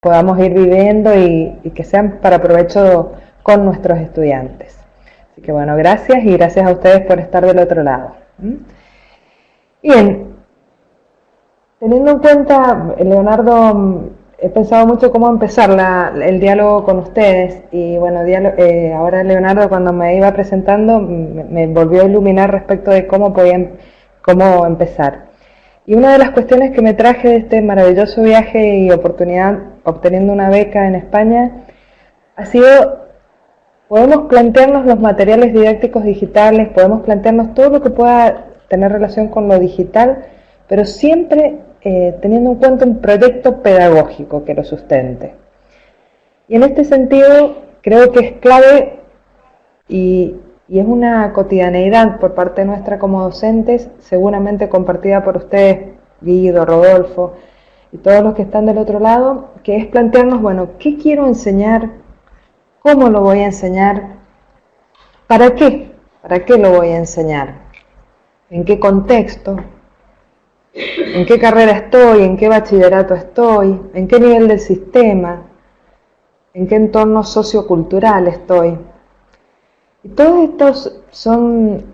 podamos ir viviendo y que sean para provecho con nuestros estudiantes. Así que bueno, gracias y gracias a ustedes por estar del otro lado. Bien, teniendo en cuenta, Leonardo, he pensado mucho cómo empezar el diálogo con ustedes y bueno, ahora Leonardo cuando me iba presentando me volvió a iluminar respecto de cómo empezar. Y una de las cuestiones que me traje de este maravilloso viaje y oportunidad obteniendo una beca en España ha sido, podemos plantearnos los materiales didácticos digitales, podemos plantearnos todo lo que pueda tener relación con lo digital, pero siempre teniendo en cuenta un proyecto pedagógico que lo sustente. Y en este sentido creo que es clave y es una cotidianeidad por parte nuestra como docentes, seguramente compartida por ustedes, Guido, Rodolfo y todos los que están del otro lado, que es plantearnos, bueno, ¿qué quiero enseñar? ¿Cómo lo voy a enseñar? ¿Para qué? ¿Para qué lo voy a enseñar? ¿En qué contexto? ¿En qué carrera estoy? ¿En qué bachillerato estoy? ¿En qué nivel del sistema? ¿En qué entorno sociocultural estoy? Y todos estos son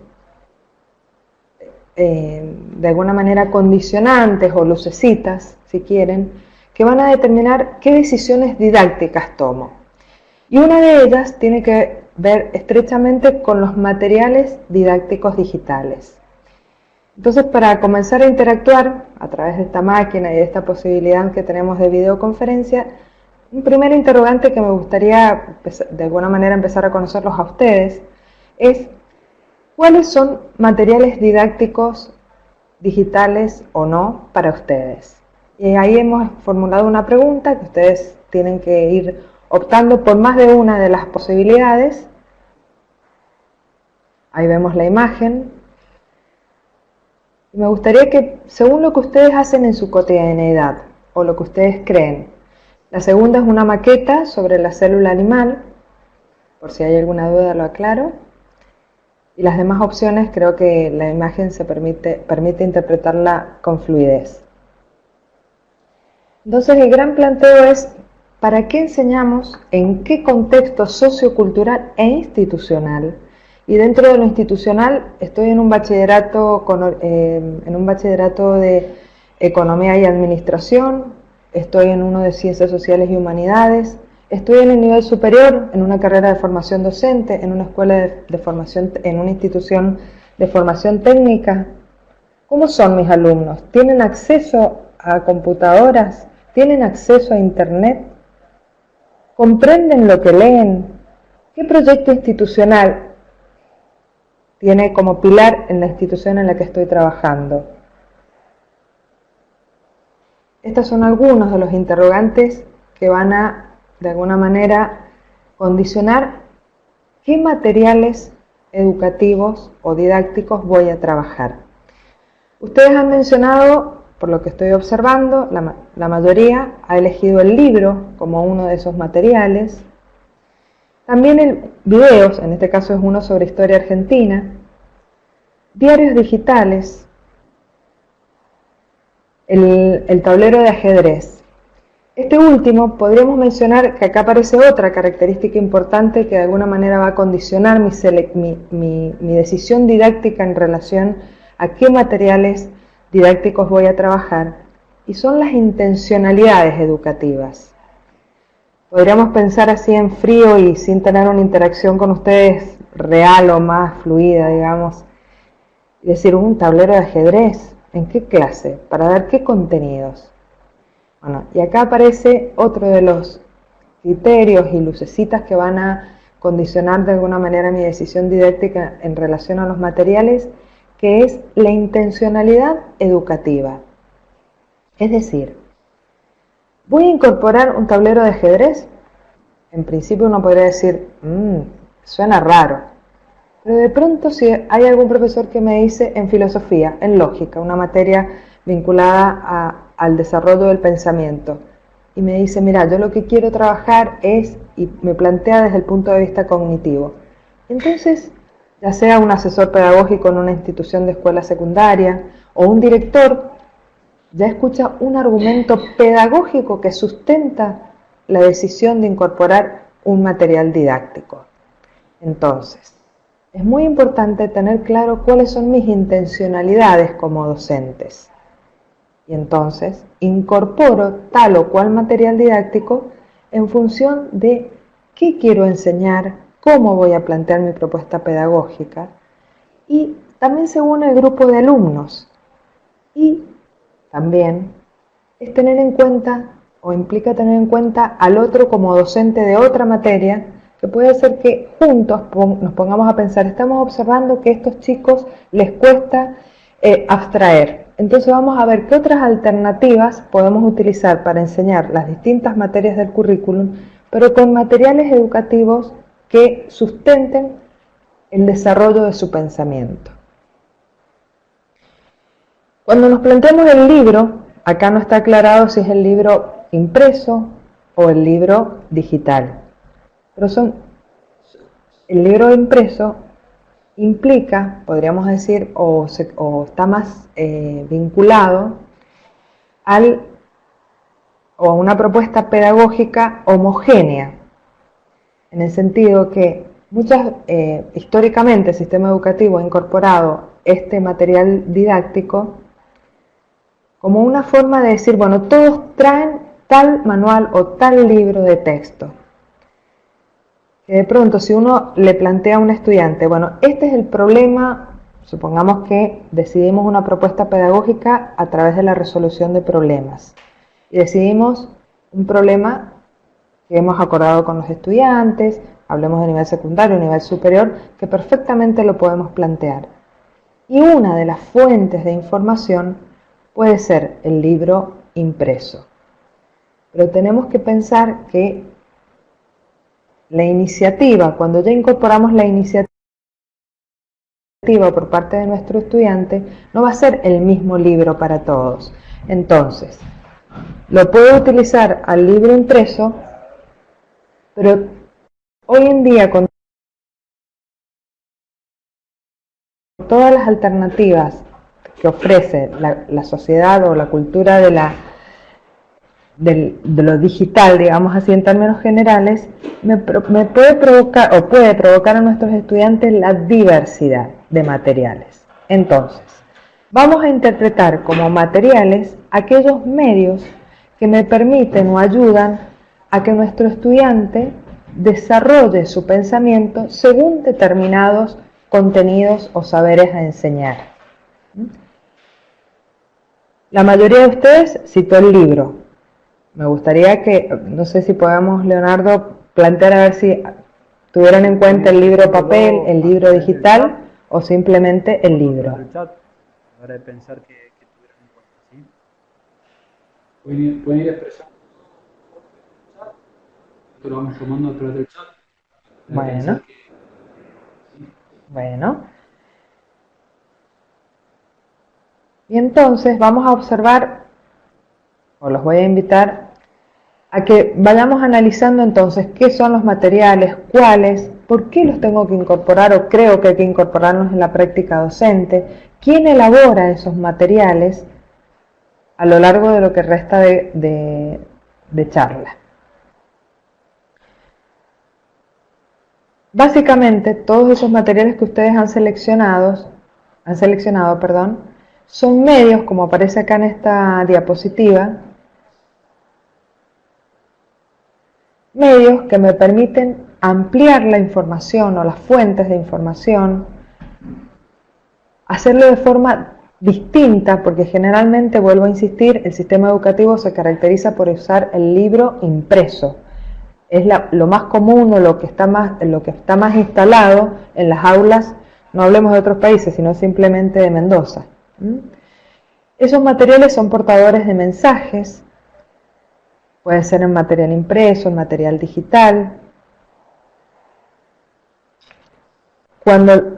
de alguna manera condicionantes o lucecitas, si quieren, que van a determinar qué decisiones didácticas tomo. Y una de ellas tiene que ver estrechamente con los materiales didácticos digitales. Entonces, para comenzar a interactuar a través de esta máquina y de esta posibilidad que tenemos de videoconferencia, un primer interrogante que me gustaría de alguna manera empezar a conocerlos a ustedes es ¿cuáles son materiales didácticos digitales o no para ustedes? Y ahí hemos formulado una pregunta que ustedes tienen que ir optando por más de una de las posibilidades. Ahí vemos la imagen. Y me gustaría que, según lo que ustedes hacen en su cotidianeidad o lo que ustedes creen, la segunda es una maqueta sobre la célula animal, por si hay alguna duda lo aclaro, y las demás opciones creo que la imagen permite interpretarla con fluidez. Entonces el gran planteo es, ¿para qué enseñamos? ¿En qué contexto sociocultural e institucional? Y dentro de lo institucional estoy en un bachillerato de Economía y Administración, estoy en uno de Ciencias Sociales y Humanidades, estoy en el nivel superior, en una carrera de formación docente, en una escuela de formación, en una institución de formación técnica. ¿Cómo son mis alumnos? ¿Tienen acceso a computadoras? ¿Tienen acceso a internet? ¿Comprenden lo que leen? ¿Qué proyecto institucional tiene como pilar en la institución en la que estoy trabajando? Estos son algunos de los interrogantes que van a, de alguna manera, condicionar qué materiales educativos o didácticos voy a trabajar. Ustedes han mencionado, por lo que estoy observando, la mayoría ha elegido el libro como uno de esos materiales. También videos, en este caso es uno sobre historia argentina, diarios digitales, el tablero de ajedrez. Este último podríamos mencionar que acá aparece otra característica importante que de alguna manera va a condicionar mi decisión didáctica en relación a qué materiales didácticos voy a trabajar, y son las intencionalidades educativas. Podríamos pensar así en frío y sin tener una interacción con ustedes real o más fluida, digamos, y decir, un tablero de ajedrez, ¿en qué clase? ¿Para dar qué contenidos? Bueno, y acá aparece otro de los criterios y lucecitas que van a condicionar de alguna manera mi decisión didáctica en relación a los materiales, que es la intencionalidad educativa. Es decir, ¿voy a incorporar un tablero de ajedrez? En principio uno podría decir, suena raro. Pero de pronto si hay algún profesor que me dice en filosofía, en lógica, una materia vinculada al desarrollo del pensamiento, y me dice, mira, yo lo que quiero trabajar es, y me plantea desde el punto de vista cognitivo. Entonces, ya sea un asesor pedagógico en una institución de escuela secundaria o un director, ya escucha un argumento pedagógico que sustenta la decisión de incorporar un material didáctico. Entonces, es muy importante tener claro cuáles son mis intencionalidades como docentes. Y entonces, incorporo tal o cual material didáctico en función de qué quiero enseñar, cómo voy a plantear mi propuesta pedagógica y también según el grupo de alumnos. Y también es tener en cuenta o implica tener en cuenta al otro como docente de otra materia, que puede ser que juntos nos pongamos a pensar, estamos observando que a estos chicos les cuesta abstraer. Entonces vamos a ver qué otras alternativas podemos utilizar para enseñar las distintas materias del currículum, pero con materiales educativos que sustenten el desarrollo de su pensamiento. Cuando nos planteamos el libro, acá no está aclarado si es el libro impreso o el libro digital. Pero el libro impreso implica, podríamos decir, o está más vinculado a una propuesta pedagógica homogénea, en el sentido que históricamente el sistema educativo ha incorporado este material didáctico como una forma de decir, bueno, todos traen tal manual o tal libro de texto. Que de pronto si uno le plantea a un estudiante, bueno, este es el problema, supongamos que decidimos una propuesta pedagógica a través de la resolución de problemas. Y decidimos un problema que hemos acordado con los estudiantes, hablemos de nivel secundario, nivel superior, que perfectamente lo podemos plantear. Y una de las fuentes de información puede ser el libro impreso. Pero tenemos que pensar que la iniciativa, cuando ya incorporamos la iniciativa por parte de nuestro estudiante, no va a ser el mismo libro para todos. Entonces, lo puedo utilizar al libro impreso, pero hoy en día con todas las alternativas que ofrece la sociedad o la cultura de lo digital, digamos así en términos generales, me puede provocar o puede provocar a nuestros estudiantes la diversidad de materiales. Entonces, vamos a interpretar como materiales aquellos medios que me permiten o ayudan a que nuestro estudiante desarrolle su pensamiento según determinados contenidos o saberes a enseñar. La mayoría de ustedes citó el libro. Me gustaría que, no sé si podemos, Leonardo, plantear a ver si tuvieron en cuenta el libro papel, el libro digital o simplemente el libro. Ahora de pensar que tuvieron en cuenta, ¿sí? Pueden ir expresando. Esto lo vamos tomando a través del chat. Bueno. Bueno. Y entonces vamos a observar, o los voy a invitar, a que vayamos analizando entonces qué son los materiales, cuáles, por qué los tengo que incorporar o creo que hay que incorporarlos en la práctica docente, quién elabora esos materiales a lo largo de lo que resta de charla. Básicamente, todos esos materiales que ustedes han seleccionado, son medios, como aparece acá en esta diapositiva, medios que me permiten ampliar la información o las fuentes de información, hacerlo de forma distinta, porque generalmente, vuelvo a insistir, el sistema educativo se caracteriza por usar el libro impreso. Es lo más común o lo que está más instalado en las aulas, no hablemos de otros países, sino simplemente de Mendoza. Esos materiales son portadores de mensajes, puede ser en material impreso, en material digital. Cuando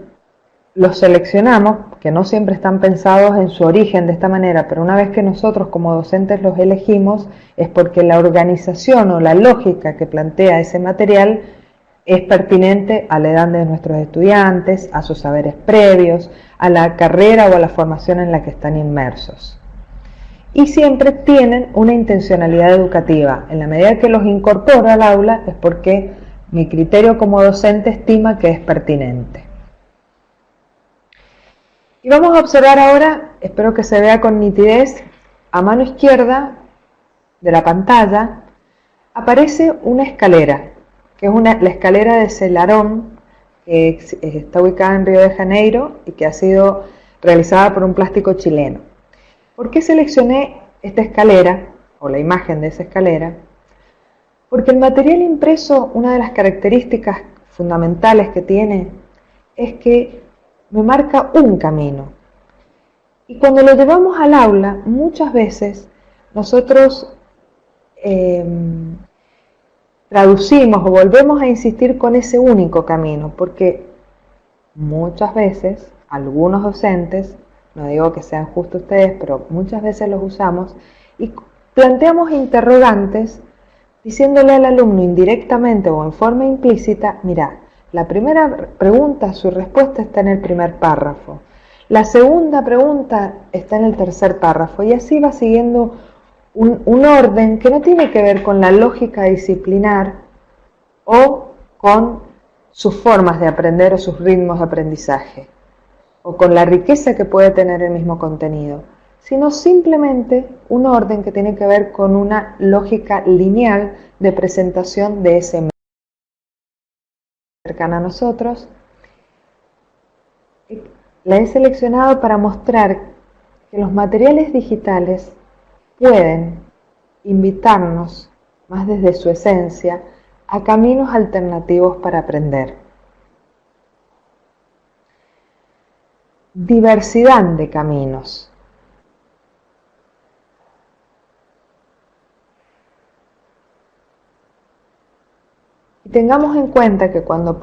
los seleccionamos, que no siempre están pensados en su origen de esta manera, pero una vez que nosotros como docentes los elegimos, es porque la organización o la lógica que plantea ese material es pertinente a la edad de nuestros estudiantes, a sus saberes previos, a la carrera o a la formación en la que están inmersos. y siempre tienen una intencionalidad educativa. En la medida que los incorporo al aula es porque mi criterio como docente estima que es pertinente. Y vamos a observar ahora, espero que se vea con nitidez, a mano izquierda de la pantalla aparece una escalera, que es la escalera de Celarón, que está ubicada en Río de Janeiro y que ha sido realizada por un plástico chileno. ¿Por qué seleccioné esta escalera, o la imagen de esa escalera? Porque el material impreso, una de las características fundamentales que tiene, es que me marca un camino. Y cuando lo llevamos al aula, muchas veces nosotros traducimos o volvemos a insistir con ese único camino, porque muchas veces algunos docentes, no digo que sean justo ustedes, pero muchas veces los usamos y planteamos interrogantes diciéndole al alumno indirectamente o en forma implícita, mira, la primera pregunta, su respuesta está en el primer párrafo, la segunda pregunta está en el tercer párrafo y así va siguiendo un orden que no tiene que ver con la lógica disciplinar o con sus formas de aprender o sus ritmos de aprendizaje, o con la riqueza que puede tener el mismo contenido, sino simplemente un orden que tiene que ver con una lógica lineal de presentación de ese medio cercana a nosotros. La he seleccionado para mostrar que los materiales digitales pueden invitarnos, más desde su esencia, a caminos alternativos para aprender. Diversidad de caminos. Y tengamos en cuenta que cuando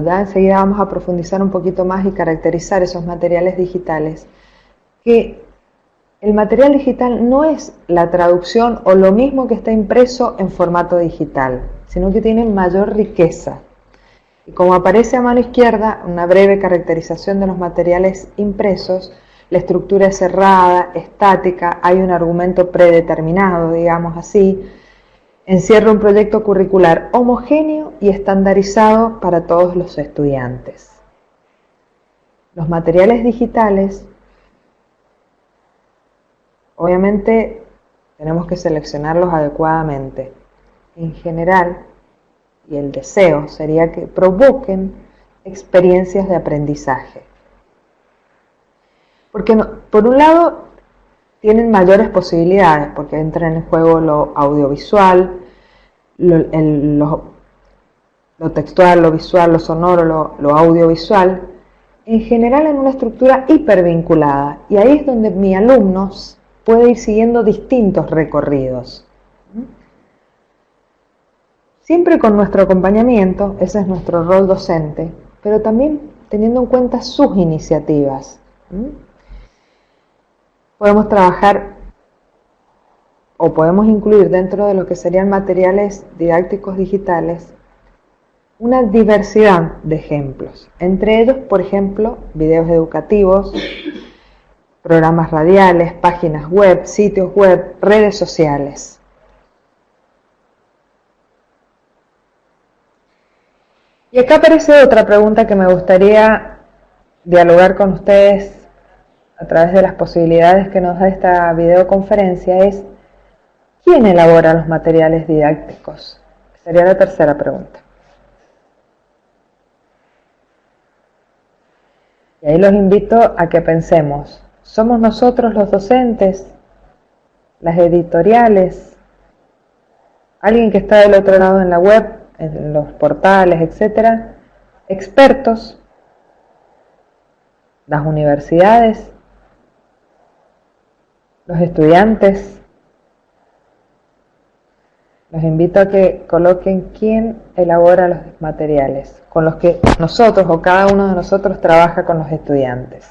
ya enseguida vamos a profundizar un poquito más y caracterizar esos materiales digitales, que el material digital no es la traducción o lo mismo que está impreso en formato digital, sino que tiene mayor riqueza. Y como aparece a mano izquierda, una breve caracterización de los materiales impresos, la estructura es cerrada, estática, hay un argumento predeterminado, digamos así, encierra un proyecto curricular homogéneo y estandarizado para todos los estudiantes. Los materiales digitales, obviamente, tenemos que seleccionarlos adecuadamente. En general, y el deseo sería que provoquen experiencias de aprendizaje. Porque por un lado tienen mayores posibilidades, porque entra en juego lo audiovisual, lo textual, lo visual, lo sonoro, lo audiovisual, en general en una estructura hipervinculada. Y ahí es donde mi alumno puede ir siguiendo distintos recorridos. Siempre con nuestro acompañamiento, ese es nuestro rol docente, pero también teniendo en cuenta sus iniciativas. Podemos trabajar o podemos incluir dentro de lo que serían materiales didácticos digitales una diversidad de ejemplos. Entre ellos, por ejemplo, videos educativos, programas radiales, páginas web, sitios web, redes sociales. Y acá aparece otra pregunta que me gustaría dialogar con ustedes a través de las posibilidades que nos da esta videoconferencia, es ¿quién elabora los materiales didácticos? Sería la tercera pregunta. Y ahí los invito a que pensemos, ¿somos nosotros los docentes, las editoriales, alguien que está del otro lado en la web, en los portales, etcétera, expertos, las universidades, los estudiantes? Los invito a que coloquen quién elabora los materiales con los que nosotros o cada uno de nosotros trabaja con los estudiantes.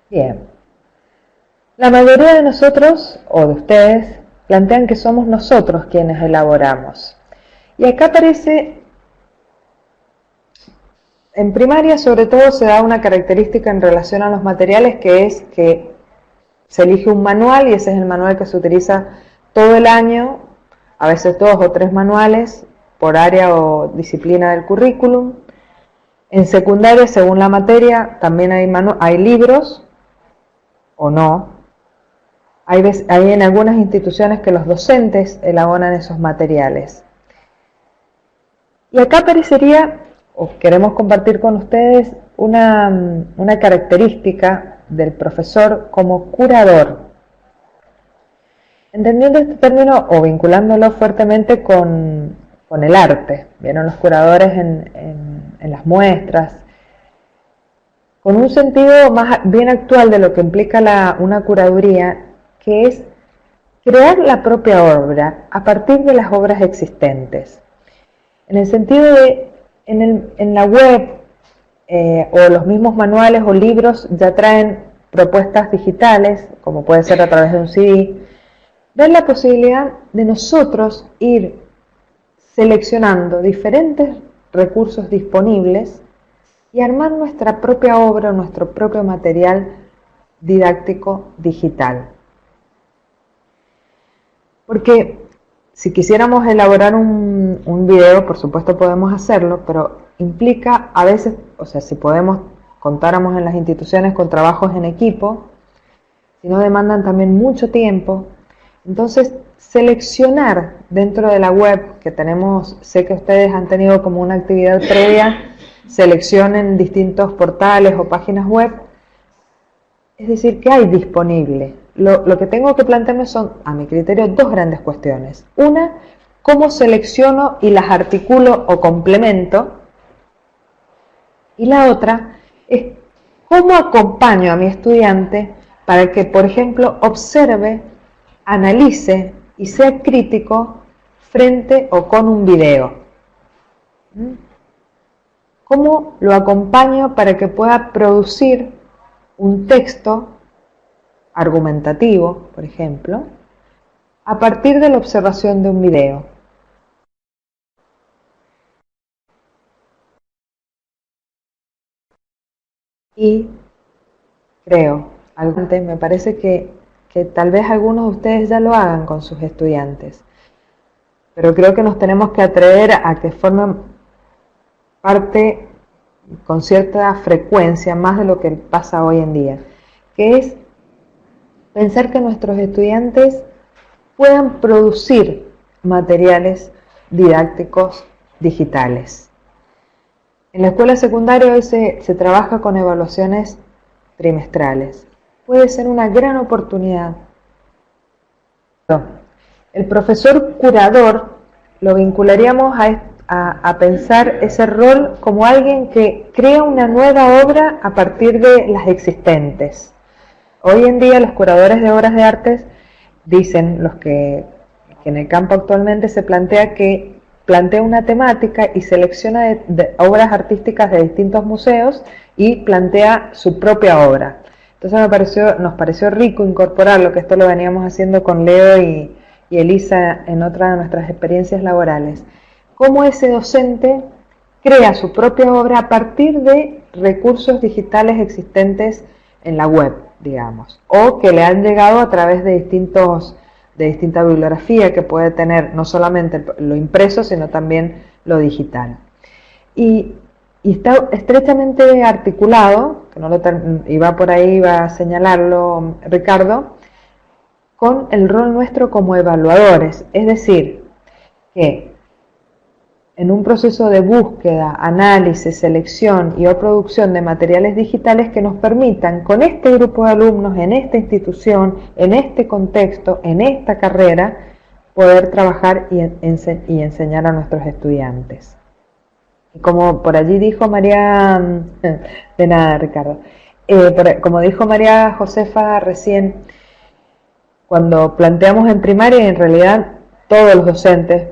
Bien. La mayoría de nosotros, o de ustedes, plantean que somos nosotros quienes elaboramos. Y acá aparece, en primaria sobre todo se da una característica en relación a los materiales, que es que se elige un manual y ese es el manual que se utiliza todo el año, a veces 2 o 3 manuales por área o disciplina del currículum. En secundaria, según la materia, también hay libros o no. Hay en algunas instituciones que los docentes elaboran esos materiales. Y acá aparecería, o queremos compartir con ustedes, una característica del profesor como curador. Entendiendo este término o vinculándolo fuertemente con el arte, vieron los curadores en las muestras, con un sentido más bien actual de lo que implica una curaduría, que es crear la propia obra a partir de las obras existentes. En el sentido de, en la web o los mismos manuales o libros ya traen propuestas digitales, como puede ser a través de un CD, ver la posibilidad de nosotros ir seleccionando diferentes recursos disponibles y armar nuestra propia obra, nuestro propio material didáctico digital. Porque si quisiéramos elaborar un video, por supuesto podemos hacerlo, pero implica a veces, o sea, si contáramos en las instituciones con trabajos en equipo, si no demandan también mucho tiempo, entonces seleccionar dentro de la web que tenemos, sé que ustedes han tenido como una actividad previa, seleccionen distintos portales o páginas web, es decir, ¿qué hay disponible? Lo que tengo que plantearme son, a mi criterio, 2 grandes cuestiones. Una, ¿cómo selecciono y las articulo o complemento? Y la otra es, ¿cómo acompaño a mi estudiante para que, por ejemplo, observe, analice y sea crítico frente o con un video? ¿Cómo lo acompaño para que pueda producir un texto argumentativo, por ejemplo, a partir de la observación de un video? Y creo, me parece que tal vez algunos de ustedes ya lo hagan con sus estudiantes, pero creo que nos tenemos que atrever a que formen parte con cierta frecuencia, más de lo que pasa hoy en día, que es pensar que nuestros estudiantes puedan producir materiales didácticos digitales. En la escuela secundaria hoy se trabaja con evaluaciones trimestrales. Puede ser una gran oportunidad. El profesor curador lo vincularíamos a pensar ese rol como alguien que crea una nueva obra a partir de las existentes. Hoy en día los curadores de obras de arte dicen, los que en el campo actualmente se plantea una temática y selecciona de obras artísticas de distintos museos y plantea su propia obra. Entonces nos pareció rico incorporarlo, que esto lo veníamos haciendo con Leo y Elisa en otra de nuestras experiencias laborales. Cómo ese docente crea su propia obra a partir de recursos digitales existentes en la web, digamos, o que le han llegado a través de distinta bibliografía que puede tener no solamente lo impreso, sino también lo digital. Y está estrechamente articulado, que no iba por ahí, iba a señalarlo Ricardo, con el rol nuestro como evaluadores, es decir, que en un proceso de búsqueda, análisis, selección y o producción de materiales digitales que nos permitan, con este grupo de alumnos, en esta institución, en este contexto, en esta carrera, poder trabajar y enseñar a nuestros estudiantes. Y como por allí dijo María, de nada Ricardo, como dijo María Josefa recién, cuando planteamos en primaria, y en realidad todos los docentes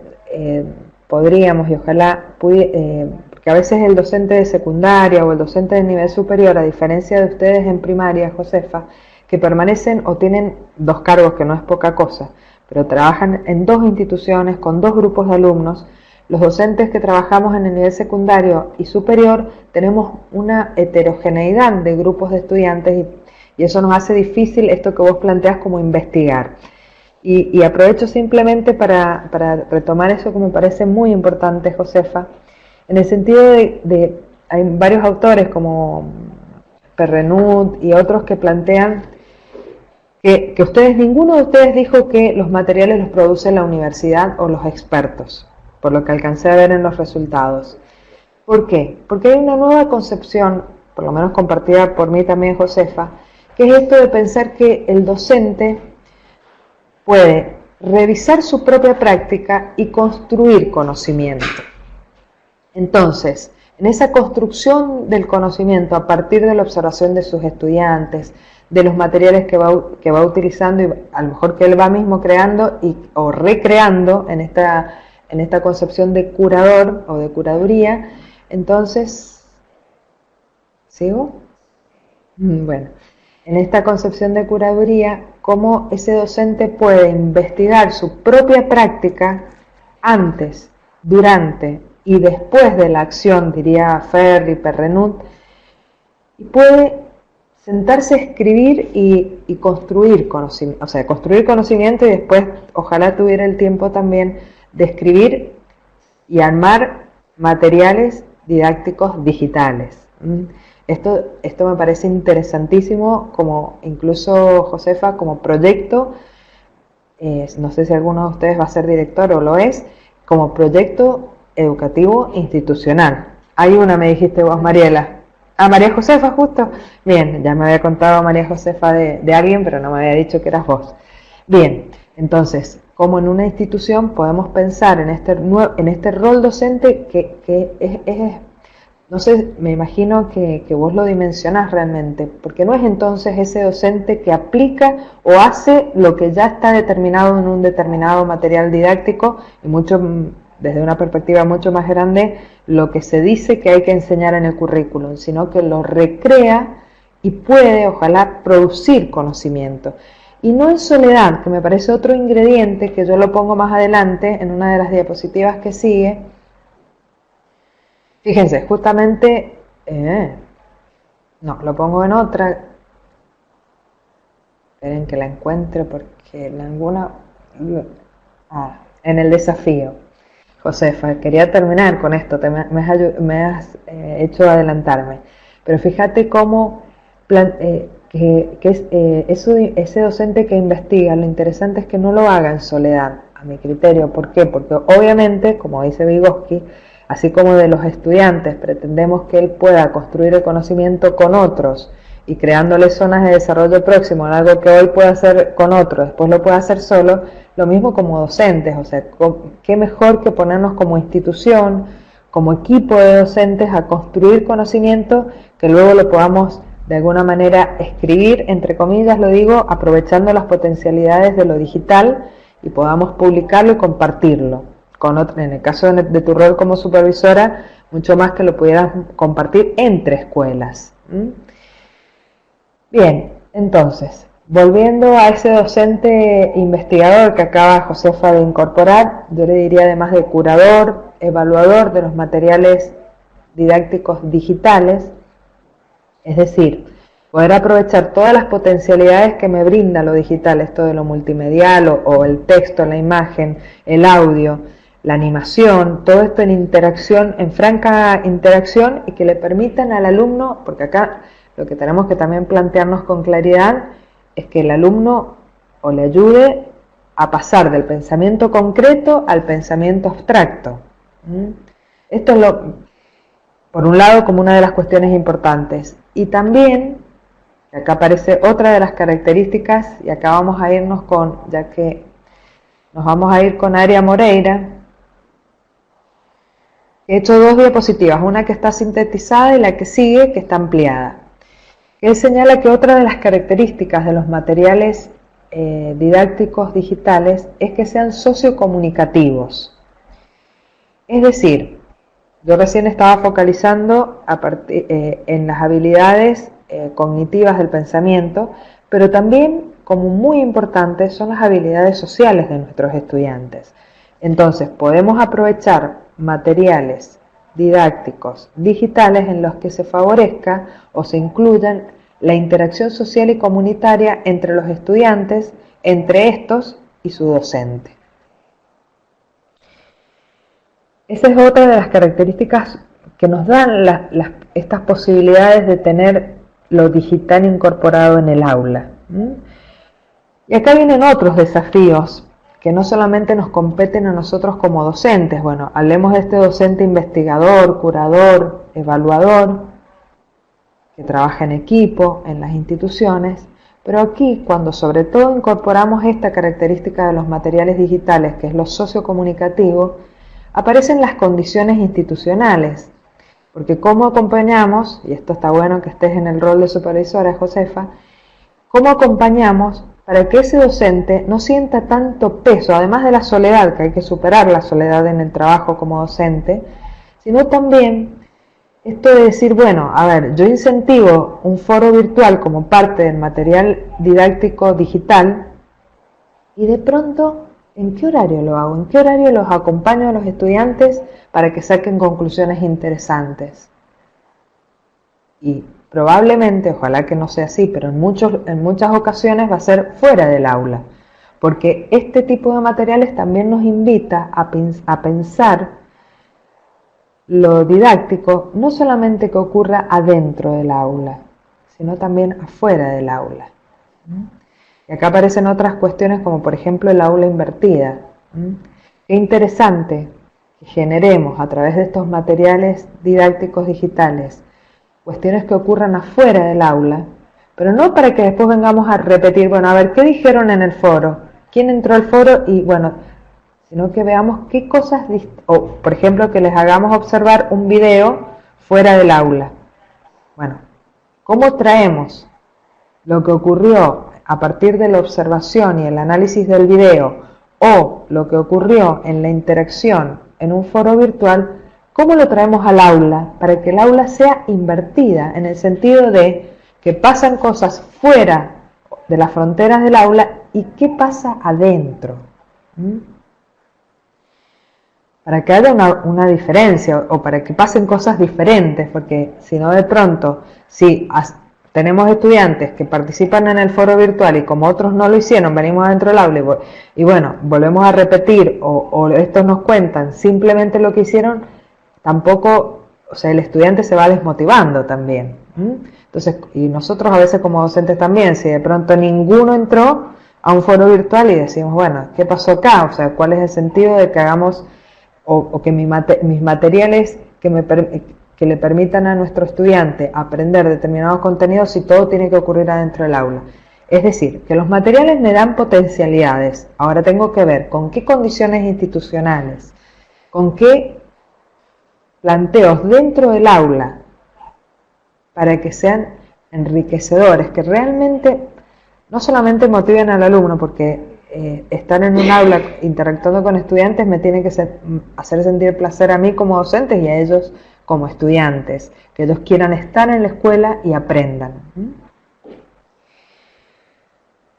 podríamos y ojalá, porque a veces el docente de secundaria o el docente de nivel superior, a diferencia de ustedes en primaria, Josefa, que permanecen o tienen 2 cargos, que no es poca cosa, pero trabajan en 2 instituciones con 2 grupos de alumnos, los docentes que trabajamos en el nivel secundario y superior tenemos una heterogeneidad de grupos de estudiantes y eso nos hace difícil esto que vos planteas como investigar. Y aprovecho simplemente para retomar eso que me parece muy importante, Josefa, en el sentido hay varios autores como Perrenut y otros que plantean que ninguno de ustedes dijo que los materiales los produce la universidad o los expertos, por lo que alcancé a ver en los resultados. ¿Por qué? Porque hay una nueva concepción, por lo menos compartida por mí también, Josefa, que es esto de pensar que el docente puede revisar su propia práctica y construir conocimiento. Entonces, en esa construcción del conocimiento a partir de la observación de sus estudiantes, de los materiales que va utilizando y a lo mejor que él va mismo creando o recreando en esta concepción de curador o de curaduría, entonces, ¿sigo? Bueno, en esta concepción de curaduría, cómo ese docente puede investigar su propia práctica antes, durante y después de la acción, diría Ferri, Perrenut, y puede sentarse a escribir y construir conocimiento, o sea, construir conocimiento y después ojalá tuviera el tiempo también de escribir y armar materiales didácticos digitales. Esto me parece interesantísimo, como incluso Josefa, como proyecto, no sé si alguno de ustedes va a ser director o lo es, como proyecto educativo institucional. Hay una, me dijiste vos, Mariela. Ah, María Josefa, justo. Bien, ya me había contado María Josefa de alguien, pero no me había dicho que eras vos. Bien, entonces, como en una institución podemos pensar en este rol docente que es no sé, me imagino que vos lo dimensionás realmente, porque no es entonces ese docente que aplica o hace lo que ya está determinado en un determinado material didáctico y desde una perspectiva mucho más grande, lo que se dice que hay que enseñar en el currículum, sino que lo recrea y puede, ojalá, producir conocimiento. Y no en soledad, que me parece otro ingrediente que yo lo pongo más adelante en una de las diapositivas que sigue. Fíjense, justamente, no, lo pongo en otra. Esperen que la encuentre porque en alguna... en el desafío. Josefa, quería terminar con esto, me has hecho adelantarme. Pero fíjate cómo ese docente que investiga, lo interesante es que no lo haga en soledad, a mi criterio. ¿Por qué? Porque obviamente, como dice Vygotsky, así como de los estudiantes pretendemos que él pueda construir el conocimiento con otros y creándole zonas de desarrollo próximo, algo que hoy puede hacer con otro, después lo puede hacer solo, lo mismo como docentes, o sea, qué mejor que ponernos como institución, como equipo de docentes a construir conocimiento que luego lo podamos de alguna manera escribir, entre comillas lo digo, aprovechando las potencialidades de lo digital y podamos publicarlo y compartirlo. En el caso de tu rol como supervisora, mucho más que lo pudieras compartir entre escuelas. Bien, entonces, volviendo a ese docente investigador que acaba Josefa de incorporar, yo le diría además de curador, evaluador de los materiales didácticos digitales, es decir, poder aprovechar todas las potencialidades que me brinda lo digital, esto de lo multimedial o el texto, la imagen, el audio, la animación, todo esto en interacción, en franca interacción y que le permitan al alumno, porque acá lo que tenemos que también plantearnos con claridad es que el alumno o le ayude a pasar del pensamiento concreto al pensamiento abstracto. Esto es por un lado, como una de las cuestiones importantes. Y también, acá aparece otra de las características, y acá vamos a irnos ya que nos vamos a ir con Aria Moreira. He hecho dos diapositivas, una que está sintetizada y la que sigue, que está ampliada. Él señala que otra de las características de los materiales didácticos digitales es que sean sociocomunicativos. Es decir, yo recién estaba focalizando en las habilidades cognitivas del pensamiento, pero también, como muy importantes, son las habilidades sociales de nuestros estudiantes. Entonces, podemos aprovechar materiales didácticos digitales en los que se favorezca o se incluyan la interacción social y comunitaria entre los estudiantes, entre estos y su docente. Esa es otra de las características que nos dan estas posibilidades de tener lo digital incorporado en el aula. Y acá vienen otros desafíos que no solamente nos competen a nosotros como docentes. Bueno, hablemos de este docente investigador, curador, evaluador, que trabaja en equipo, en las instituciones, pero aquí cuando sobre todo incorporamos esta característica de los materiales digitales, que es lo sociocomunicativo, aparecen las condiciones institucionales, porque cómo acompañamos, y esto está bueno que estés en el rol de supervisora, Josefa, cómo acompañamos para que ese docente no sienta tanto peso, además de la soledad, que hay que superar la soledad en el trabajo como docente, sino también esto de decir, bueno, a ver, yo incentivo un foro virtual como parte del material didáctico digital y de pronto, ¿en qué horario lo hago? ¿En qué horario los acompaño a los estudiantes para que saquen conclusiones interesantes? Y probablemente, ojalá que no sea así, pero en muchas ocasiones va a ser fuera del aula, porque este tipo de materiales también nos invita a pensar lo didáctico no solamente que ocurra adentro del aula, sino también afuera del aula. Y acá aparecen otras cuestiones como por ejemplo el aula invertida. Qué interesante que generemos a través de estos materiales didácticos digitales cuestiones que ocurran afuera del aula, pero no para que después vengamos a repetir, bueno, a ver, ¿qué dijeron en el foro? ¿Quién entró al foro? Y bueno, sino que veamos qué cosas, o por ejemplo que les hagamos observar un video fuera del aula. Bueno, ¿cómo traemos lo que ocurrió a partir de la observación y el análisis del video o lo que ocurrió en la interacción en un foro virtual? ¿Cómo lo traemos al aula para que el aula sea invertida en el sentido de que pasan cosas fuera de las fronteras del aula y qué pasa adentro? Para que haya una diferencia o para que pasen cosas diferentes, porque si no de pronto, si tenemos estudiantes que participan en el foro virtual y como otros no lo hicieron, venimos adentro del aula y bueno, volvemos a repetir o estos nos cuentan simplemente lo que hicieron, tampoco, o sea, el estudiante se va desmotivando también. Entonces, y nosotros a veces como docentes también, si de pronto ninguno entró a un foro virtual y decimos, bueno, ¿qué pasó acá? O sea, ¿cuál es el sentido de que hagamos o que mis materiales que le permitan a nuestro estudiante aprender determinados contenidos si todo tiene que ocurrir adentro del aula? Es decir, que los materiales me dan potencialidades. Ahora tengo que ver con qué condiciones institucionales, con qué planteos dentro del aula para que sean enriquecedores, que realmente no solamente motiven al alumno, porque estar en un aula interactuando con estudiantes me tiene que hacer sentir placer a mí como docentes y a ellos como estudiantes, que ellos quieran estar en la escuela y aprendan.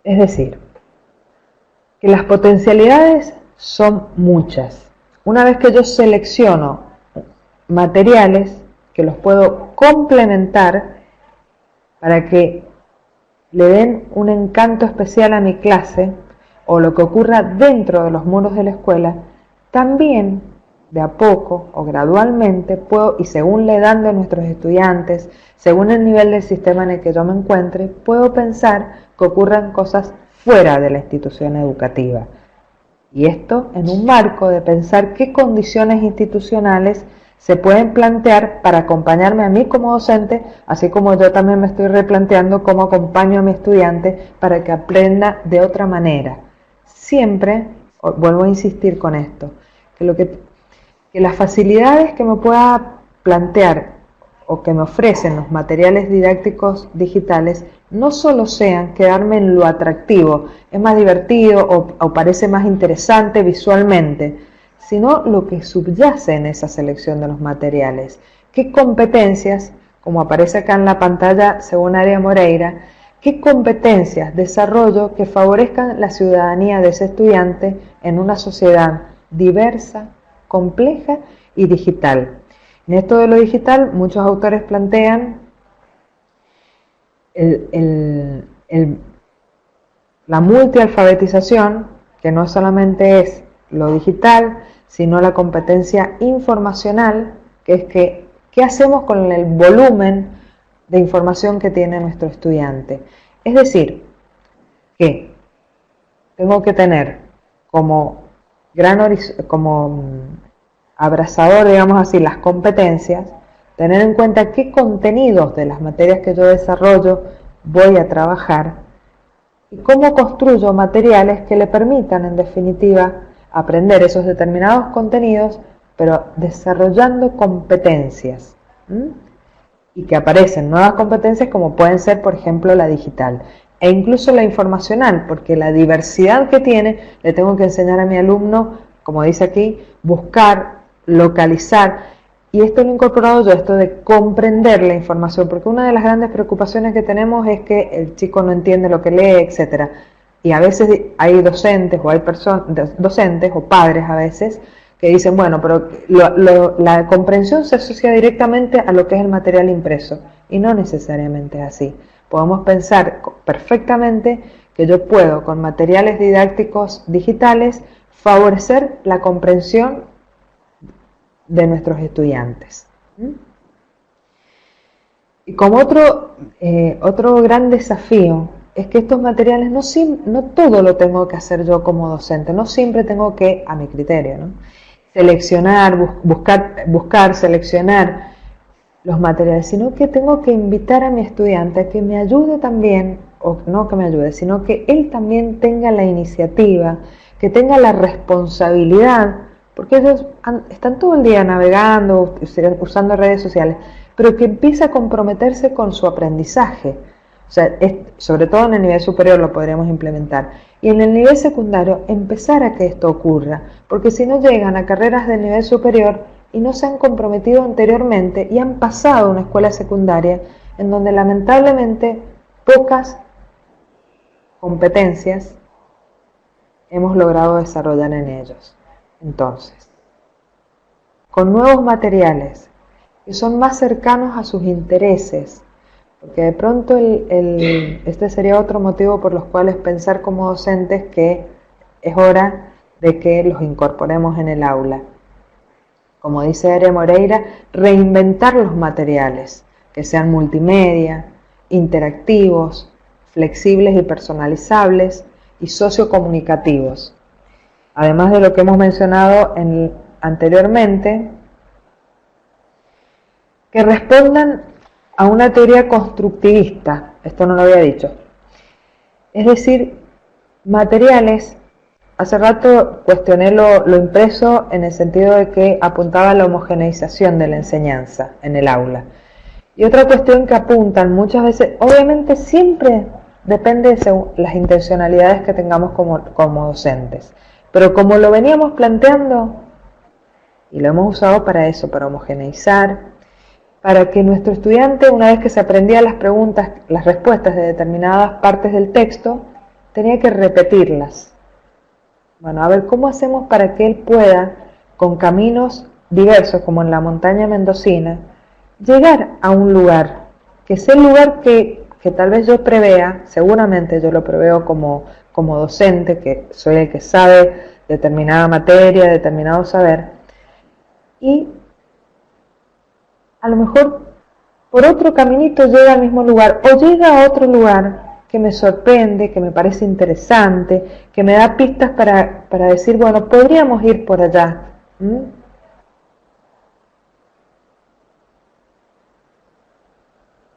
Es decir, que las potencialidades son muchas. Una vez que yo selecciono materiales que los puedo complementar para que le den un encanto especial a mi clase o lo que ocurra dentro de los muros de la escuela, también de a poco o gradualmente puedo, y según la edad de nuestros estudiantes, según el nivel del sistema en el que yo me encuentre, puedo pensar que ocurran cosas fuera de la institución educativa. Y esto en un marco de pensar qué condiciones institucionales se pueden plantear para acompañarme a mí como docente, así como yo también me estoy replanteando cómo acompaño a mi estudiante para que aprenda de otra manera. Siempre, vuelvo a insistir con esto, que las facilidades que me pueda plantear o que me ofrecen los materiales didácticos digitales no solo sean quedarme en lo atractivo, es más divertido o parece más interesante visualmente, sino lo que subyace en esa selección de los materiales. ¿Qué competencias, como aparece acá en la pantalla según Área Moreira, qué competencias desarrollo que favorezcan la ciudadanía de ese estudiante en una sociedad diversa, compleja y digital. En esto de lo digital, muchos autores plantean la multialfabetización, que no solamente es lo digital, sino la competencia informacional, que es que qué hacemos con el volumen de información que tiene nuestro estudiante. Es decir, que tengo que tener como abrazador, digamos así, las competencias, tener en cuenta qué contenidos de las materias que yo desarrollo voy a trabajar y cómo construyo materiales que le permitan, en definitiva, aprender esos determinados contenidos, pero desarrollando competencias. Y que aparecen nuevas competencias como pueden ser, por ejemplo, la digital e incluso la informacional, porque la diversidad que tiene, le tengo que enseñar a mi alumno, como dice aquí, buscar, localizar. Y esto lo he incorporado yo, esto de comprender la información, porque una de las grandes preocupaciones que tenemos es que el chico no entiende lo que lee, etcétera. Y a veces hay docentes o hay docentes o padres a veces que dicen, bueno, pero la comprensión se asocia directamente a lo que es el material impreso, y no necesariamente es así. Podemos pensar perfectamente que yo puedo, con materiales didácticos digitales, favorecer la comprensión de nuestros estudiantes. Y como otro gran desafío es que estos materiales no todo lo tengo que hacer yo como docente, no siempre tengo que, a mi criterio, ¿no?, seleccionar, buscar, seleccionar los materiales, sino que tengo que invitar a mi estudiante a que me ayude también, o no que me ayude, sino que él también tenga la iniciativa, que tenga la responsabilidad, porque ellos están todo el día navegando, usando redes sociales, pero que empiece a comprometerse con su aprendizaje. O sea, sobre todo en el nivel superior lo podríamos implementar. Y en el nivel secundario empezar a que esto ocurra, porque si no llegan a carreras del nivel superior y no se han comprometido anteriormente y han pasado a una escuela secundaria en donde lamentablemente pocas competencias hemos logrado desarrollar en ellos. Entonces, con nuevos materiales que son más cercanos a sus intereses, porque de pronto este sería otro motivo por los cuales pensar como docentes que es hora de que los incorporemos en el aula. Como dice Ere Moreira, reinventar los materiales, que sean multimedia, interactivos, flexibles y personalizables y sociocomunicativos. Además de lo que hemos mencionado anteriormente, que respondan a una teoría constructivista, esto no lo había dicho, es decir, materiales. Hace rato cuestioné lo impreso en el sentido de que apuntaba a la homogeneización de la enseñanza en el aula. Y otra cuestión que apuntan muchas veces, obviamente siempre depende de las intencionalidades que tengamos como docentes, pero como lo veníamos planteando, y lo hemos usado para eso, para homogeneizar, para que nuestro estudiante, una vez que se aprendía las preguntas, las respuestas de determinadas partes del texto, tenía que repetirlas. Bueno, a ver, ¿cómo hacemos para que él pueda, con caminos diversos, como en la montaña mendocina, llegar a un lugar, que sea el lugar que tal vez yo prevea, seguramente yo lo preveo como docente, que soy el que sabe determinada materia, determinado saber, y a lo mejor por otro caminito llega al mismo lugar, o llega a otro lugar que me sorprende, que me parece interesante, que me da pistas para decir, bueno, podríamos ir por allá.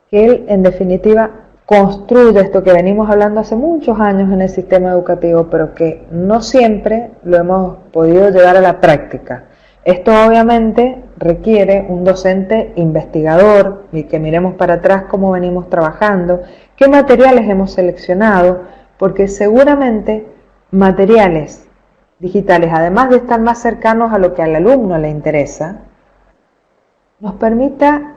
Que él, en definitiva, construya esto que venimos hablando hace muchos años en el sistema educativo, pero que no siempre lo hemos podido llevar a la práctica. Esto obviamente requiere un docente investigador y que miremos para atrás cómo venimos trabajando, qué materiales hemos seleccionado, porque seguramente materiales digitales, además de estar más cercanos a lo que al alumno le interesa, nos permita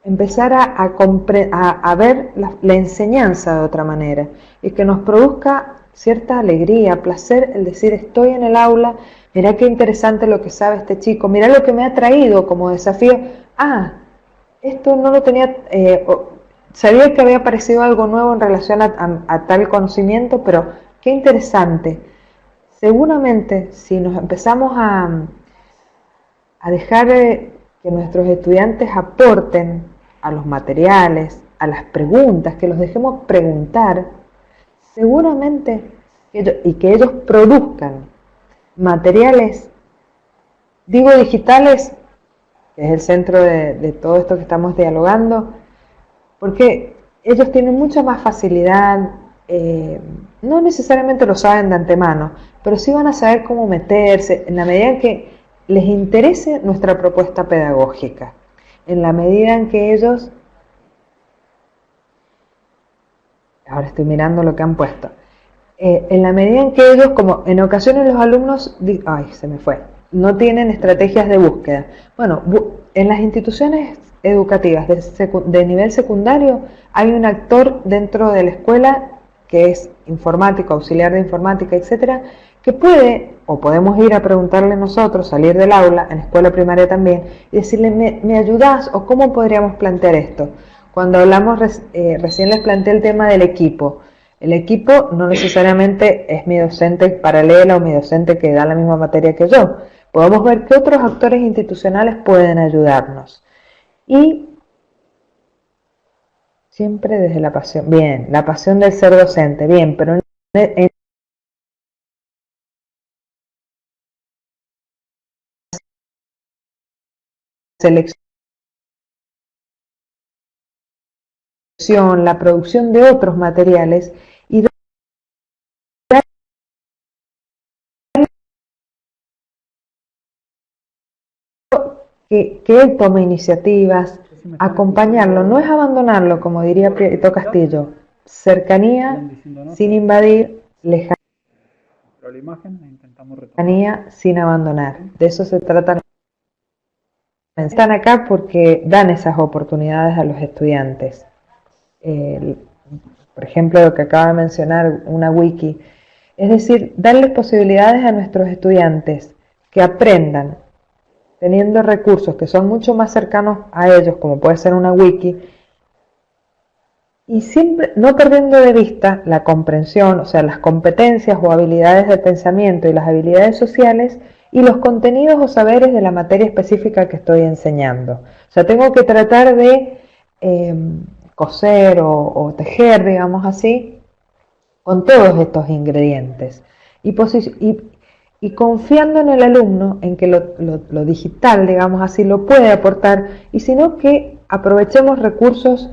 empezar a ver la enseñanza de otra manera y que nos produzca cierta alegría, placer el decir estoy en el aula, mirá qué interesante lo que sabe este chico, mirá lo que me ha traído como desafío. Esto no lo tenía, sabía que había aparecido algo nuevo en relación a tal conocimiento, pero qué interesante. Seguramente si nos empezamos a dejar que nuestros estudiantes aporten a los materiales, a las preguntas, que los dejemos preguntar, seguramente, y que ellos produzcan materiales, digo digitales, que es el centro de todo esto que estamos dialogando, porque ellos tienen mucha más facilidad, no necesariamente lo saben de antemano, pero sí van a saber cómo meterse en la medida en que les interese nuestra propuesta pedagógica, en la medida en que ellos, ahora estoy mirando lo que han puesto, en la medida en que ellos, como en ocasiones los alumnos, se me fue, no tienen estrategias de búsqueda. Bueno, en las instituciones educativas de nivel secundario hay un actor dentro de la escuela que es informático, auxiliar de informática, etcétera, que puede, o podemos ir a preguntarle nosotros, salir del aula, en escuela primaria también, y decirle, ¿me ayudás? ¿O cómo podríamos plantear esto? Cuando hablamos, recién les planteé el tema del equipo. El equipo no necesariamente es mi docente paralela o mi docente que da la misma materia que yo. Podemos ver qué otros actores institucionales pueden ayudarnos. Y siempre desde la pasión. Bien, la pasión del ser docente. Bien, pero en selección, la producción de otros materiales y que él tome iniciativas, acompañarlo, no es abandonarlo, como diría Prieto Castillo, cercanía sin invadir, lejanía Pero la imagen la intentamos retomar. sin abandonar. De eso se trata. Están acá porque dan esas oportunidades a los estudiantes. Por ejemplo, lo que acaba de mencionar una wiki, es decir, darles posibilidades a nuestros estudiantes que aprendan teniendo recursos que son mucho más cercanos a ellos, como puede ser una wiki, y siempre no perdiendo de vista la comprensión, o sea, las competencias o habilidades de pensamiento y las habilidades sociales y los contenidos o saberes de la materia específica que estoy enseñando. O sea, tengo que tratar de coser o tejer, digamos así, con todos estos ingredientes. Y confiando en el alumno, en que lo digital, digamos así, lo puede aportar, y sino que aprovechemos recursos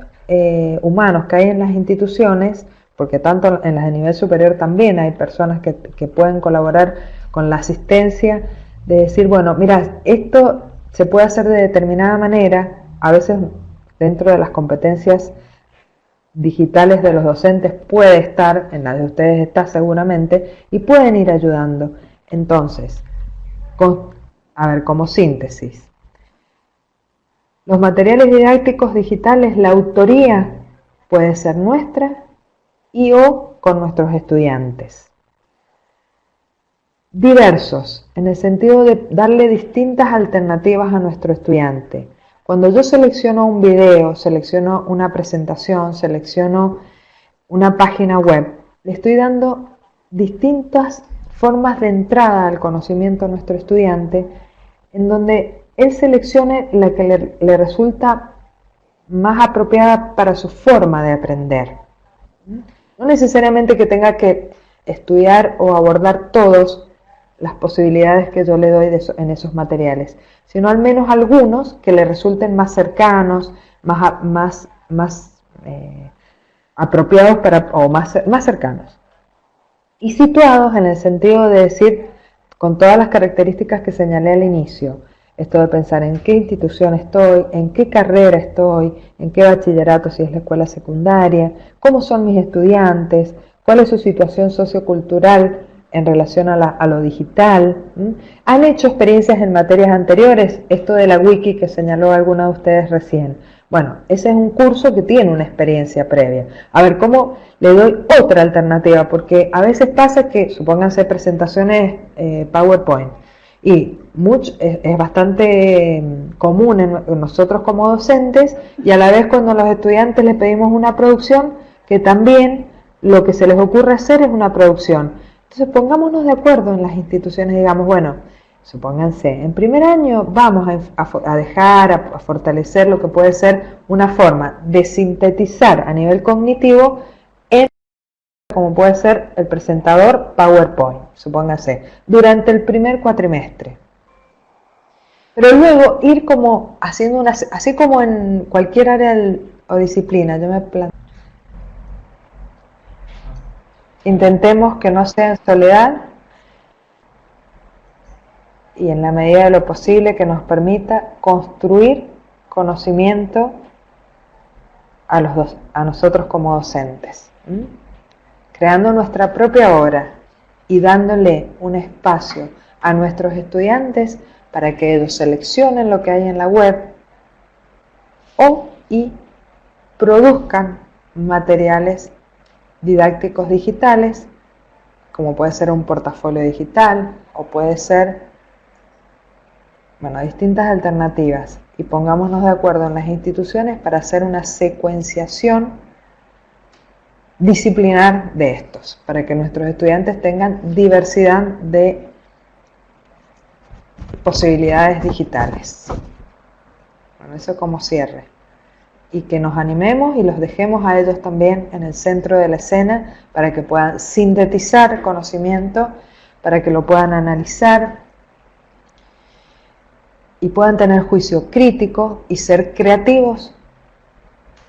humanos que hay en las instituciones, porque tanto en las de nivel superior también hay personas que pueden colaborar con la asistencia, de decir, bueno, mira, esto se puede hacer de determinada manera, a veces dentro de las competencias digitales de los docentes puede estar, en la de ustedes está seguramente, y pueden ir ayudando. Entonces, como síntesis, los materiales didácticos digitales, la autoría puede ser nuestra y o con nuestros estudiantes. Diversos, en el sentido de darle distintas alternativas a nuestro estudiante. Cuando yo selecciono un video, selecciono una presentación, selecciono una página web, le estoy dando distintas formas de entrada al conocimiento a nuestro estudiante, en donde él seleccione la que le resulta más apropiada para su forma de aprender. No necesariamente que tenga que estudiar o abordar todas las posibilidades que yo le doy en esos materiales, sino al menos algunos que le resulten más cercanos, más apropiados o más cercanos. Y situados en el sentido de decir, con todas las características que señalé al inicio, esto de pensar en qué institución estoy, en qué carrera estoy, en qué bachillerato si es la escuela secundaria, cómo son mis estudiantes, cuál es su situación sociocultural en relación a lo digital. ¿Han hecho experiencias en materias anteriores? Esto de la wiki que señaló alguna de ustedes recién. Bueno, ese es un curso que tiene una experiencia previa. A ver, ¿cómo le doy otra alternativa? Porque a veces pasa que, supónganse presentaciones PowerPoint, y es bastante común en nosotros como docentes, y a la vez cuando a los estudiantes les pedimos una producción, que también lo que se les ocurre hacer es una producción. Entonces pongámonos de acuerdo en las instituciones, digamos, bueno, supónganse, en primer año vamos a fortalecer lo que puede ser una forma de sintetizar a nivel cognitivo en como puede ser el presentador PowerPoint, supóngase, durante el primer cuatrimestre. Pero luego ir como haciendo así como en cualquier área o disciplina, yo me planteo. Intentemos que no sea en soledad y en la medida de lo posible que nos permita construir conocimiento a nosotros como docentes. Creando nuestra propia obra y dándole un espacio a nuestros estudiantes para que ellos seleccionen lo que hay en la web y produzcan materiales didácticos digitales, como puede ser un portafolio digital o puede ser, distintas alternativas, y pongámonos de acuerdo en las instituciones para hacer una secuenciación disciplinar de estos, para que nuestros estudiantes tengan diversidad de posibilidades digitales. Bueno, eso como cierre. Y que nos animemos y los dejemos a ellos también en el centro de la escena para que puedan sintetizar conocimiento, para que lo puedan analizar y puedan tener juicio crítico y ser creativos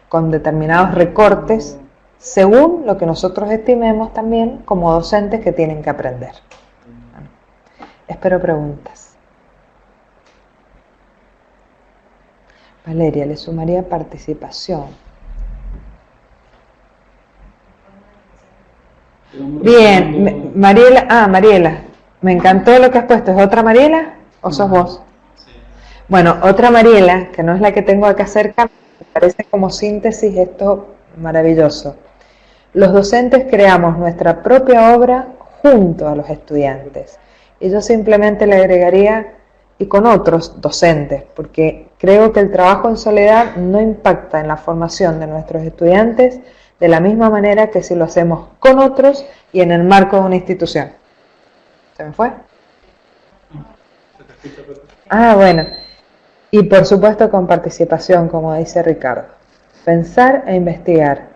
con determinados recortes según lo que nosotros estimemos también como docentes que tienen que aprender. Bueno, espero preguntas. Valeria, le sumaría participación. Bien, Mariela, Mariela, me encantó lo que has puesto. ¿Es otra Mariela o sos vos? Bueno, otra Mariela, que no es la que tengo acá cerca, me parece como síntesis esto maravilloso. Los docentes creamos nuestra propia obra junto a los estudiantes. Y yo simplemente le agregaría, y con otros docentes, porque creo que el trabajo en soledad no impacta en la formación de nuestros estudiantes de la misma manera que si lo hacemos con otros y en el marco de una institución. ¿Se me fue? Bueno. Y por supuesto con participación, como dice Ricardo. Pensar e investigar.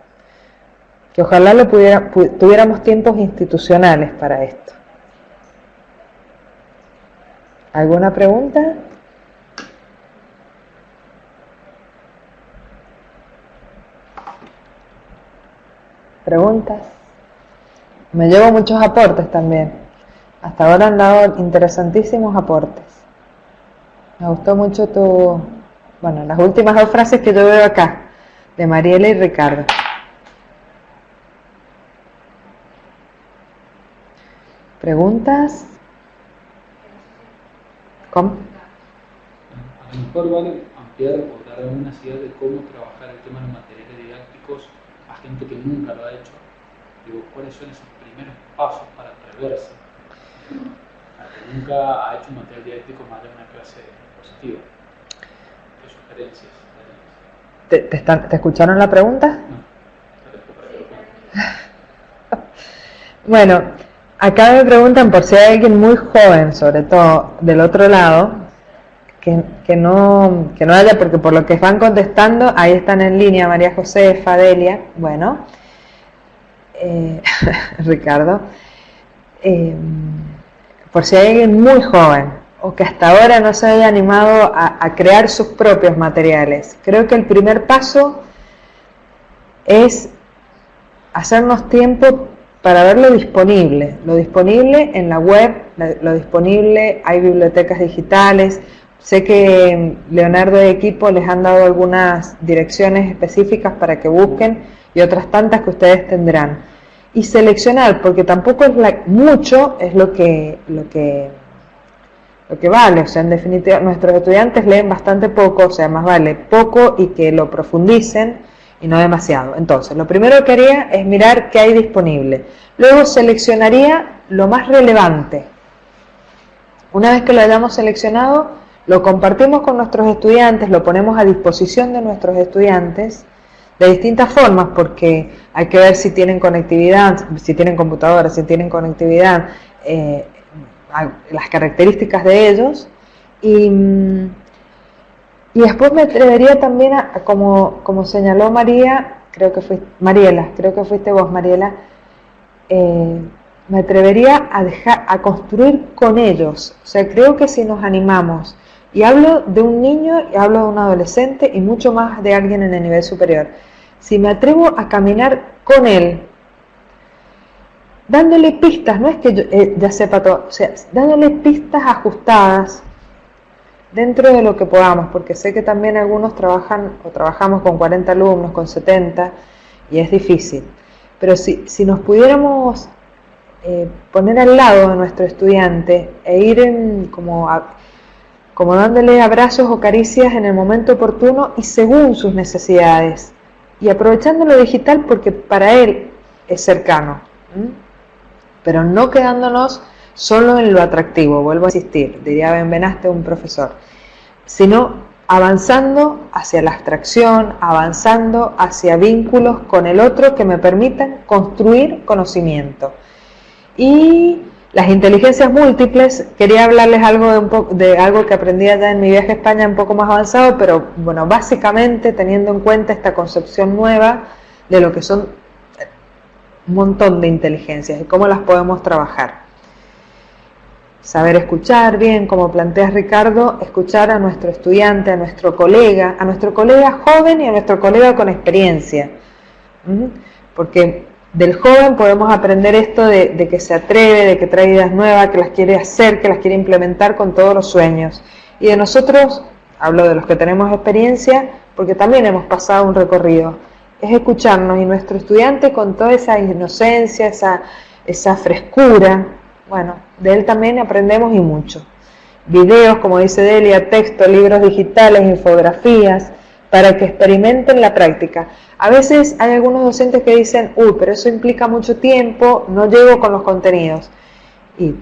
Que ojalá tuviéramos tiempos institucionales para esto. ¿Alguna pregunta? ¿Preguntas? Me llevo muchos aportes también. Hasta ahora han dado interesantísimos aportes. Me gustó mucho las últimas dos frases que yo veo acá, de Mariela y Ricardo. ¿Preguntas? ¿Cómo? A lo mejor vale ampliar o dar algunas ideas de cómo trabajar el tema de los materiales didácticos a gente que nunca lo ha hecho. Digo, ¿cuáles son esos primeros pasos para atreverse? A que nunca ha hecho un material didáctico más de una clase positiva. ¿Qué sugerencias? ¿Te escucharon la pregunta? No. Bueno, acá me preguntan por si hay alguien muy joven, sobre todo del otro lado, que no haya, porque por lo que van contestando, ahí están en línea María José, Fadelia, bueno, Ricardo, por si hay alguien muy joven o que hasta ahora no se haya animado a crear sus propios materiales. Creo que el primer paso es hacernos tiempo para ver lo disponible en la web, lo disponible, hay bibliotecas digitales. Sé que Leonardo y equipo les han dado algunas direcciones específicas para que busquen y otras tantas que ustedes tendrán. y seleccionar, porque tampoco es mucho es lo que vale, o sea, en definitiva nuestros estudiantes leen bastante poco, o sea, más vale poco y que lo profundicen y no demasiado. Entonces, lo primero que haría es mirar qué hay disponible. Luego seleccionaría lo más relevante. Una vez que lo hayamos seleccionado, lo compartimos con nuestros estudiantes, lo ponemos a disposición de nuestros estudiantes de distintas formas, porque hay que ver si tienen conectividad, si tienen computadora, si tienen conectividad, las características de ellos, y después me atrevería también como señaló Mariela, creo que fuiste vos, Mariela, me atrevería a construir con ellos. O sea, creo que si nos animamos, y hablo de un niño, y hablo de un adolescente, y mucho más de alguien en el nivel superior, si me atrevo a caminar con él, dándole pistas, no es que yo ya sepa todo, o sea, dándole pistas ajustadas dentro de lo que podamos, porque sé que también algunos trabajamos con 40 alumnos, con 70, y es difícil. Pero si nos pudiéramos poner al lado de nuestro estudiante e ir como dándole abrazos o caricias en el momento oportuno y según sus necesidades, y aprovechando lo digital porque para él es cercano, pero no quedándonos solo en lo atractivo, vuelvo a insistir, diría Benvenaste, un profesor, sino avanzando hacia la abstracción, avanzando hacia vínculos con el otro que me permitan construir conocimiento. Y las inteligencias múltiples, quería hablarles algo de algo que aprendí allá en mi viaje a España un poco más avanzado, pero bueno, básicamente teniendo en cuenta esta concepción nueva de lo que son un montón de inteligencias y cómo las podemos trabajar. Saber escuchar bien, como plantea Ricardo, escuchar a nuestro estudiante, a nuestro colega joven y a nuestro colega con experiencia. Porque del joven podemos aprender esto de que se atreve, de que trae ideas nuevas, que las quiere hacer, que las quiere implementar con todos los sueños. Y de nosotros, hablo de los que tenemos experiencia, porque también hemos pasado un recorrido, es escucharnos, y nuestro estudiante con toda esa inocencia, esa frescura, bueno, de él también aprendemos y mucho. Videos, como dice Delia, texto, libros digitales, infografías, para que experimenten la práctica. A veces hay algunos docentes que dicen, pero eso implica mucho tiempo, no llego con los contenidos.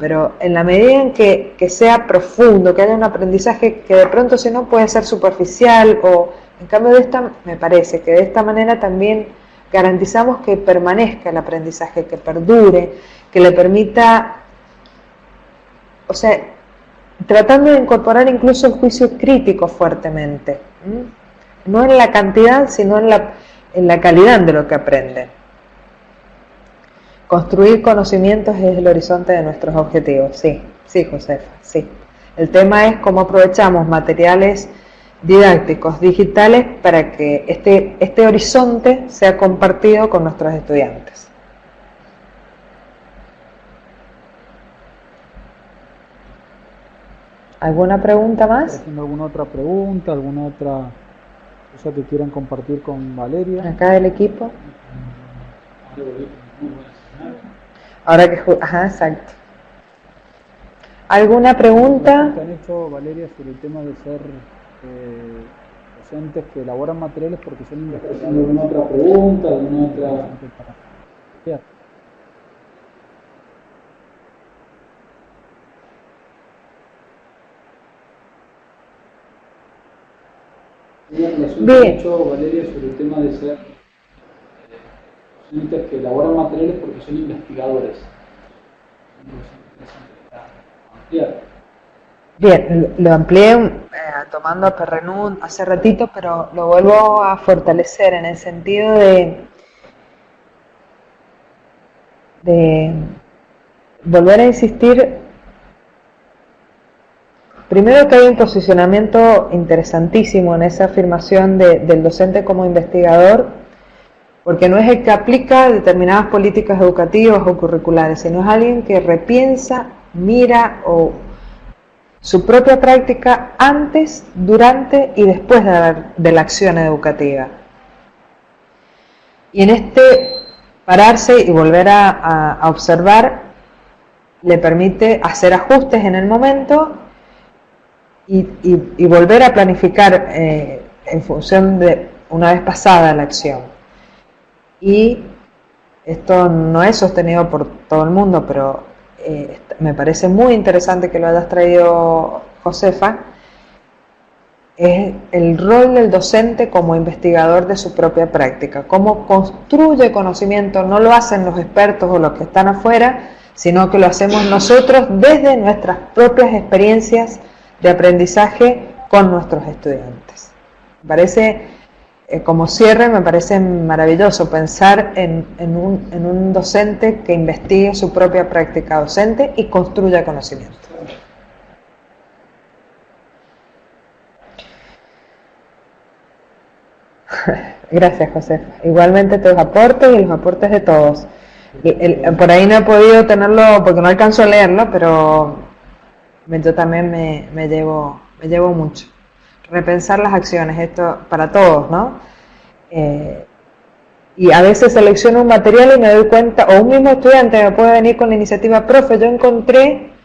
Pero en la medida en que sea profundo, que haya un aprendizaje que de pronto si no puede ser superficial, o en cambio me parece que de esta manera también garantizamos que permanezca el aprendizaje, que perdure, que le permita, o sea, tratando de incorporar incluso el juicio crítico fuertemente, no en la cantidad, sino en la calidad de lo que aprende. Construir conocimientos es el horizonte de nuestros objetivos. Sí, Josefa, sí. El tema es cómo aprovechamos materiales didácticos digitales para que este horizonte sea compartido con nuestros estudiantes. ¿Alguna pregunta más? ¿Alguna otra pregunta, alguna otra cosa que quieran compartir con Valeria? Acá del equipo. Ahora que... Ajá, exacto. ¿Alguna pregunta? ¿Qué han hecho, Valeria, sobre el tema de ser docentes que elaboran materiales porque son investigadores? ¿Alguna otra pregunta? ¿Alguna otra...? Bien. Valeria, sobre el tema de ser docentes que elaboran materiales porque son investigadores. Bien, lo amplié tomando a Perrenún hace ratito, pero lo vuelvo a fortalecer en el sentido de volver a insistir. Primero, que hay un posicionamiento interesantísimo en esa afirmación del docente como investigador, porque no es el que aplica determinadas políticas educativas o curriculares, sino es alguien que repiensa, mira su propia práctica antes, durante y después de la acción educativa. Y en este pararse y volver a observar le permite hacer ajustes en el momento y volver a planificar en función de una vez pasada la acción. Y esto no es sostenido por todo el mundo, pero me parece muy interesante que lo hayas traído, Josefa, es el rol del docente como investigador de su propia práctica, cómo construye conocimiento. No lo hacen los expertos o los que están afuera, sino que lo hacemos nosotros desde nuestras propias experiencias de aprendizaje con nuestros estudiantes. Me parece, como cierre, me parece maravilloso pensar en un docente que investigue su propia práctica docente y construya conocimiento. Gracias, José. Igualmente tus aportes y los aportes de todos. Por ahí no he podido tenerlo porque no alcanzo a leerlo, pero yo también me llevo mucho. Repensar las acciones, esto para todos, ¿no? Y a veces selecciono un material y me doy cuenta, o un mismo estudiante me puede venir con la iniciativa, profe, yo encontré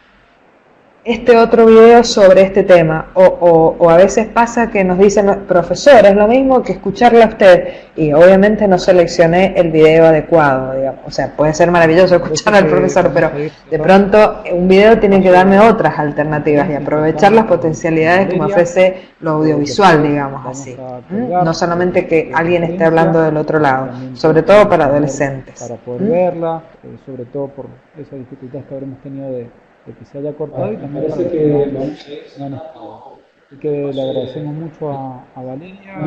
este otro video sobre este tema, o a veces pasa que nos dicen, profesor, es lo mismo que escucharla a usted, y obviamente no seleccioné el video adecuado, digamos. O sea, puede ser maravilloso escuchar al profesor, pero de pronto un video tiene que darme otras alternativas y aprovechar las potencialidades que me ofrece lo audiovisual, digamos así. No solamente que alguien esté hablando del otro lado, sobre todo para adolescentes. Para poder verla, sobre todo por esa dificultad que habremos tenido de que se haya cortado y también para que no nos... Así que le agradecemos mucho a Valeria.